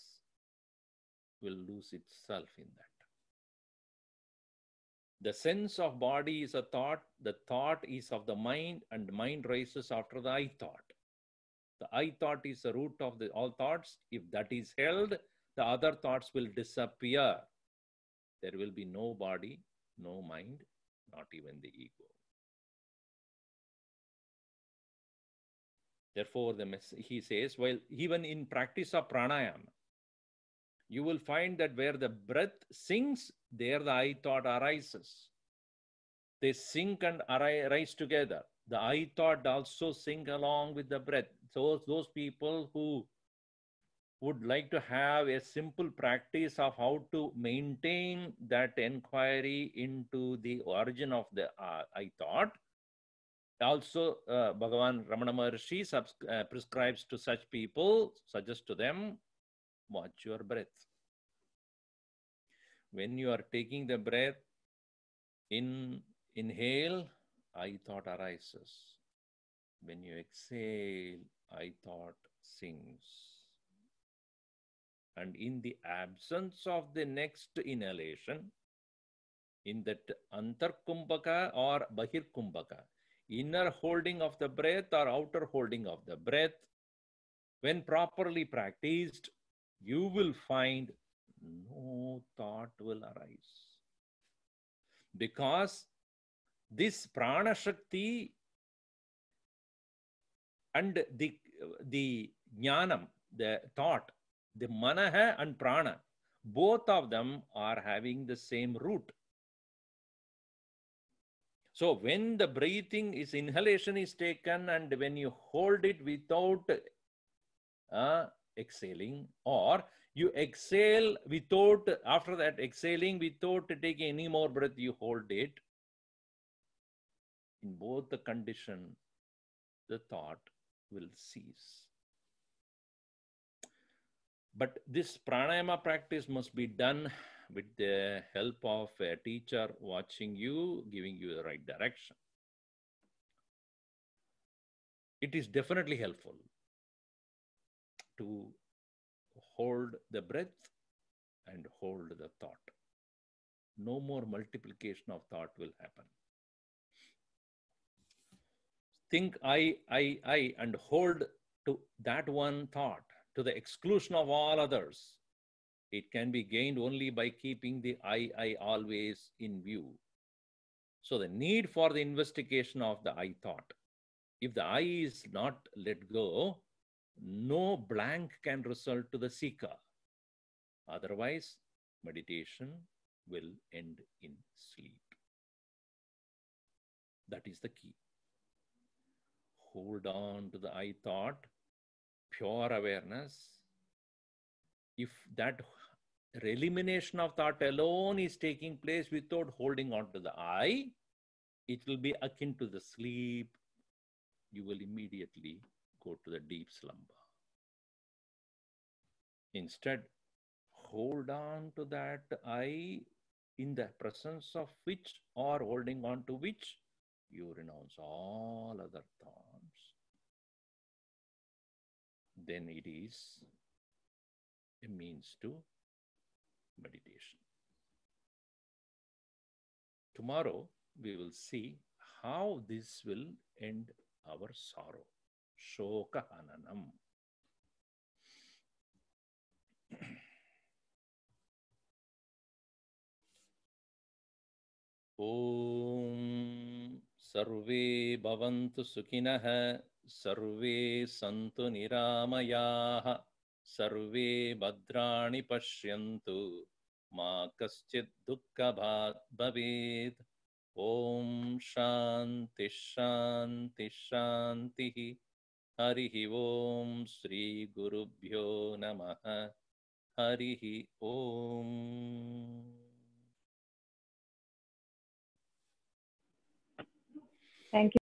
will lose itself in that. The sense of body is a thought, the thought is of the mind, and the mind rises after the I thought. The I thought is the root of all thoughts. If that is held, the other thoughts will disappear. There will be no body, no mind, not even the ego. Therefore, he says, well, even in practice of pranayama, you will find that where the breath sinks, there the I thought arises. They sink and arise together. The I thought also sink along with the breath. So those people who would like to have a simple practice of how to maintain that inquiry into the origin of the I thought, also Bhagavan Ramana Maharshi prescribes to such people, suggests to them, watch your breath. When you are taking the breath, inhale, I thought arises. When you exhale, I thought sinks. And in the absence of the next inhalation, in that antarkumbhaka or bahirkumbhaka, inner holding of the breath or outer holding of the breath, when properly practiced, you will find no thought will arise. Because this prana shakti and the jnanam, the thought, the manaha and prana, both of them are having the same root. So when the breathing is, inhalation is taken, and when you hold it without exhaling, or you exhale without, after that exhaling without taking any more breath, you hold it. In both the condition, the thought will cease. But this pranayama practice must be done with the help of a teacher watching you, giving you the right direction. It is definitely helpful to hold the breath and hold the thought. No more multiplication of thought will happen. Think I, and hold to that one thought to the exclusion of all others. It can be gained only by keeping the I always in view. So the need for the investigation of the I thought. If the I is not let go, no blank can result to the seeker. Otherwise, meditation, will end in sleep. That is the key. Hold on to the I thought, pure awareness. If that elimination of thought alone is taking place without holding on to the I, it will be akin to the sleep. You will immediately go to the deep slumber. Instead, hold on to that I, in the presence of which, or holding on to which, you renounce all other thoughts. Then it is a means to meditation. Tomorrow, we will see how this will end our sorrow. Shoka hananam. Om Sarve Bhavantu Sukhinah, Sarve Santu Niramayaha, Sarve Bhadrani Pashyantu, Ma Kaschid Dukkha Bhavet. Om Shanti Shanti Shanti. Harihi Om Sri Gurubhyo Namaha. Harihi Om. Thank you.